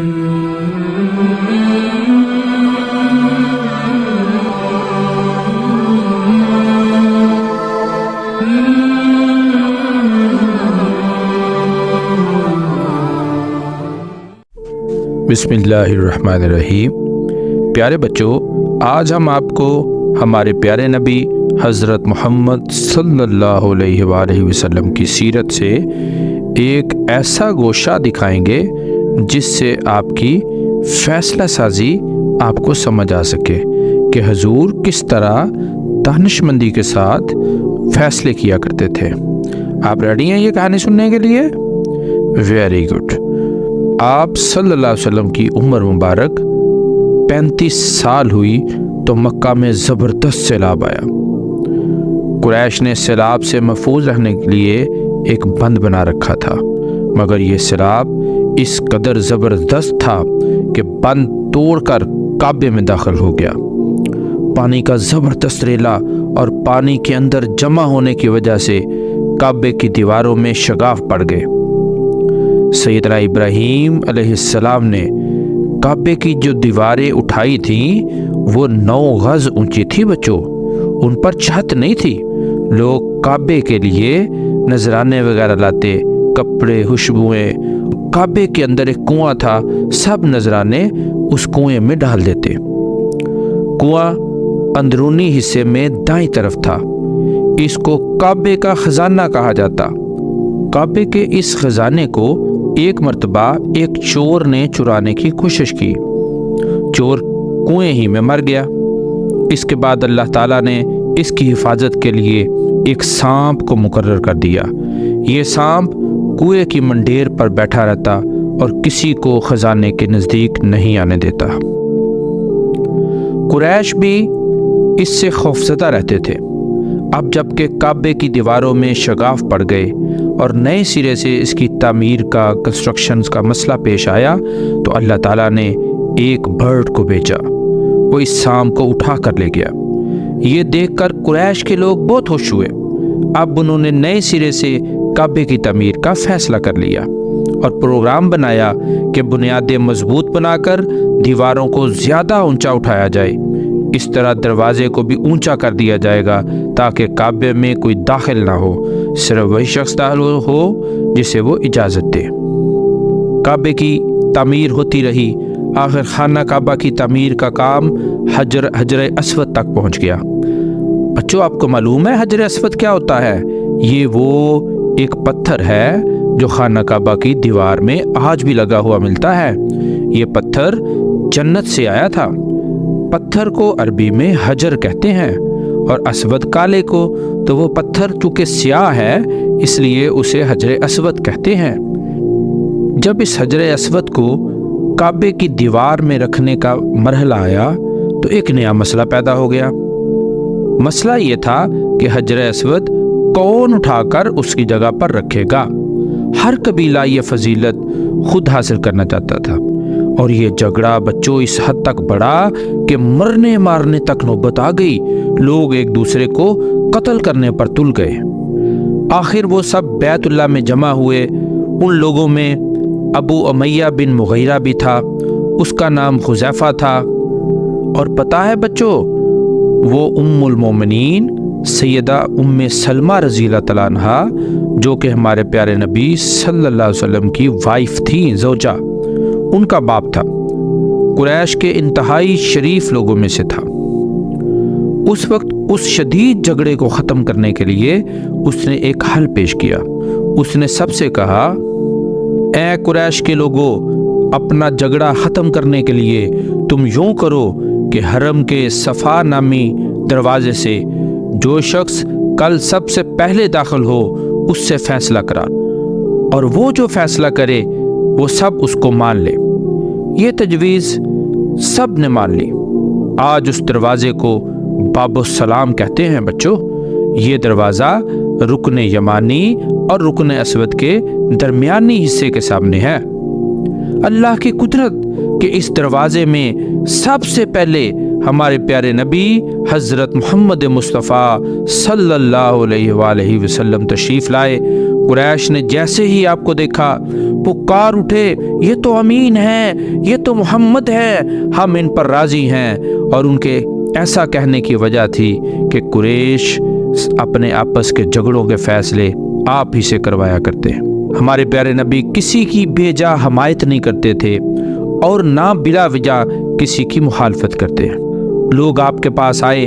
बिस्मिल्लाहिर्रहमानिर्रहीम। प्यारे बच्चों، आज हम आपको हमारे प्यारे नबी हज़रत मोहम्मद सल्लल्लाहु अलैहि वसल्लम की सीरत से एक ऐसा गोशा दिखाएंगे जिससे आपकी फ़ैसला साजी आपको समझ आ सके कि हुज़ूर किस तरह दानिशमंदी के साथ फ़ैसले किया करते थे। आप रेडी हैं ये कहानी सुनने के लिए? Very good. आप सल्लल्लाहु अलैहि वसल्लम की उम्र मुबारक 35 साल हुई तो मक्का में ज़बरदस्त सैलाब आया। कुरैश ने सैलाब से महफूज रहने के लिए एक बंद बना रखा था, मगर ये सैलाब इस कदर ज़बरदस्त था कि बंद तोड़कर काबे में दाखिल हो गया। पानी का ज़बरदस्त रेला और पानी के अंदर जमा होने की वजह से काबे की दीवारों में शगाफ पड़ गए। सैयदना इब्राहीम अलैहिस्सलाम ने काबे की जो दीवारें उठाई थीं वो 9 गज़ ऊंची थी बच्चों, उन पर छत नहीं थी। लोग काबे के लिए नजराने वगैरह लाते, कपड़े, खुशबुएं। काबे के अंदर एक कुआं था, सब नजराने उस कुएं में डाल देते। कुआं अंदरूनी हिस्से में दाईं तरफ था। इसको काबे का खजाना कहा जाता। काबे के इस खजाने को एक मर्तबा एक चोर ने चुराने की कोशिश की। चोर कुएं ही में मर गया। इसके बाद अल्लाह ताला ने इसकी हिफाजत के लिए एक सांप को मुकर्रर कर दिया। ये सांप कुएं की मंडेर पर बैठा रहता और किसी को खजाने के नज़दीक नहीं आने देता। कुरैश भी इससे खौफज़दा रहते थे। अब जबकि काबे की दीवारों में शगाफ पड़ गए और नए सिरे से इसकी तामीर का, कंस्ट्रक्शंस का मसला पेश आया तो अल्लाह ताला ने एक बर्ड को भेजा। वो इस सांप को उठा कर ले गया। ये देखकर कुरैश के लोग बहुत खुश हुए। अब उन्होंने नए सिरे से काबे की तामीर का फैसला कर लिया और प्रोग्राम बनाया कि बुनियादें मजबूत बनाकर दीवारों को ज़्यादा ऊंचा उठाया जाए। इस तरह दरवाजे को भी ऊंचा कर दिया जाएगा ताकि काबे में कोई दाखिल ना हो, सिर्फ वही शख्स दाखिल हो जिसे वो इजाज़त दे। काबे की तामीर होती रही। आखिर खाना काबा की तामीर का काम हजर अस्वद तक पहुंच गया। बच्चों, आपको मालूम है हजर अस्वद क्या होता है? ये वो एक पत्थर है जो खाना काबा की दीवार में आज भी लगा हुआ मिलता है। ये पत्थर जन्नत से आया था। पत्थर को अरबी में हजर कहते हैं और अस्वद काले को, तो वो पत्थर चूँकि स्याह है इसलिए उसे हजर अस्वद कहते हैं। जब इस हजर अस्वद को काबे की दीवार में रखने का मरहला आया तो एक नया मसला पैदा हो गया। मसला ये था कि हजर अस्वद कौन उठाकर उसकी जगह पर रखेगा। हर कबीला ये फजीलत खुद हासिल करना चाहता था और ये झगड़ा बच्चों इस हद तक बढ़ा कि मरने मारने तक नौबत आ गई। लोग एक दूसरे को कत्ल करने पर तुल गए। आखिर वो सब बैतुल्लाह में जमा हुए। उन लोगों में अबू उमैया बिन मुगीरा भी था, उसका नाम खुज़ैफा था। और पता है बच्चों, वो उम्मुल मोमिनीन सैयदा उम्मे सलमा रज़ियल्लाहु तआला अन्हा, जो कि हमारे प्यारे नबी सल्लल्लाहु अलैहि वसल्लम की वाइफ थी, ज़ौजा, उनका बाप था। कुरैश के इंतहाई शरीफ लोगों में से था। उस वक्त उस शदीद झगड़े को ख़त्म करने के लिए उसने एक हल पेश किया। उसने सबसे कहा, ऐ कुरैश के लोगों, अपना झगड़ा ख़त्म करने के लिए तुम यूँ करो कि हरम के सफ़ा नामी दरवाजे से जो शख्स कल सबसे पहले दाखिल हो उससे फ़ैसला करा, और वो जो फ़ैसला करे वो सब उसको मान ले। ये तजवीज़ सब ने मान ली। आज उस दरवाज़े को बाबुस्सलाम कहते हैं बच्चों। ये दरवाज़ा रुकन यमानी और रुकन अस्वद के दरमियानी हिस्से के सामने है। अल्लाह की कुदरत के इस दरवाज़े में सबसे पहले हमारे प्यारे नबी हज़रत मोहम्मद मुस्तफ़ा सल्लल्लाहु अलैहि वसल्लम तशरीफ़ लाए। कुरैश ने जैसे ही आपको देखा पुकार उठे, ये तो अमीन है, ये तो मोहम्मद है, हम इन पर राजी हैं। और उनके ऐसा कहने की वजह थी कि कुरैश अपने आपस के झगड़ों के फैसले आप ही से करवाया करते। हमारे प्यारे नबी किसी की बेजा हमायत नहीं करते थे और ना बिला वजह किसी की मुखालफत करते। लोग आपके पास आए,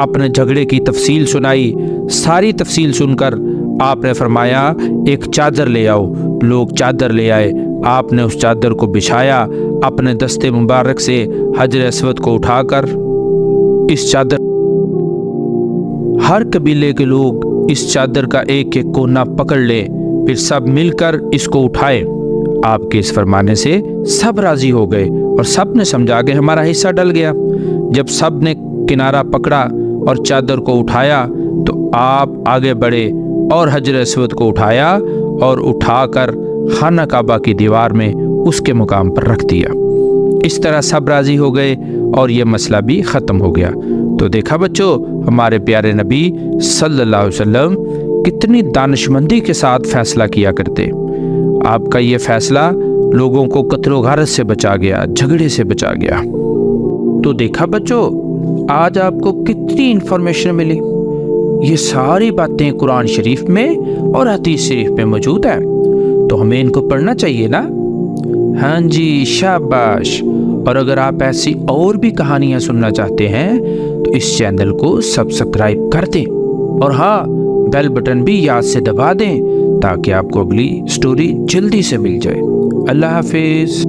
अपने झगड़े की तफसील सुनाई। सारी तफसील सुनकर आपने फरमाया एक चादर ले आओ। लोग चादर ले आए, आपने उस चादर को बिछाया, अपने दस्ते मुबारक से हजर अस्वद को उठाकर इस चादर, हर कबीले के लोग इस चादर का एक एक कोना पकड़ ले, फिर सब मिलकर इसको उठाए। आपके इस फरमाने से सब राजी हो गए और सब ने समझा कि हमारा हिस्सा डल गया। जब सब ने किनारा पकड़ा और चादर को उठाया तो आप आगे बढ़े और हजर अस्वद को उठाया और उठाकर खाना काबा की दीवार में उसके मुकाम पर रख दिया। इस तरह सब राजी हो गए और ये मसला भी ख़त्म हो गया। तो देखा बच्चों, हमारे प्यारे नबी सल्लल्लाहु अलैहि वसल्लम कितनी दानिशमंदी के साथ फ़ैसला किया करते। आपका ये फ़ैसला लोगों को कत्लो गारत से बचा गया, झगड़े से बचा गया। तो देखा बच्चों, आज आपको कितनी इन्फॉर्मेशन मिली। ये सारी बातें कुरान शरीफ में और हदीस शरीफ में मौजूद है, तो हमें इनको पढ़ना चाहिए ना। हाँ जी, शाबाश। और अगर आप ऐसी और भी कहानियाँ सुनना चाहते हैं तो इस चैनल को सब्सक्राइब कर दें और हाँ, बेल बटन भी याद से दबा दें ताकि आपको अगली स्टोरी जल्दी से मिल जाए। अल्लाह हाफिज़।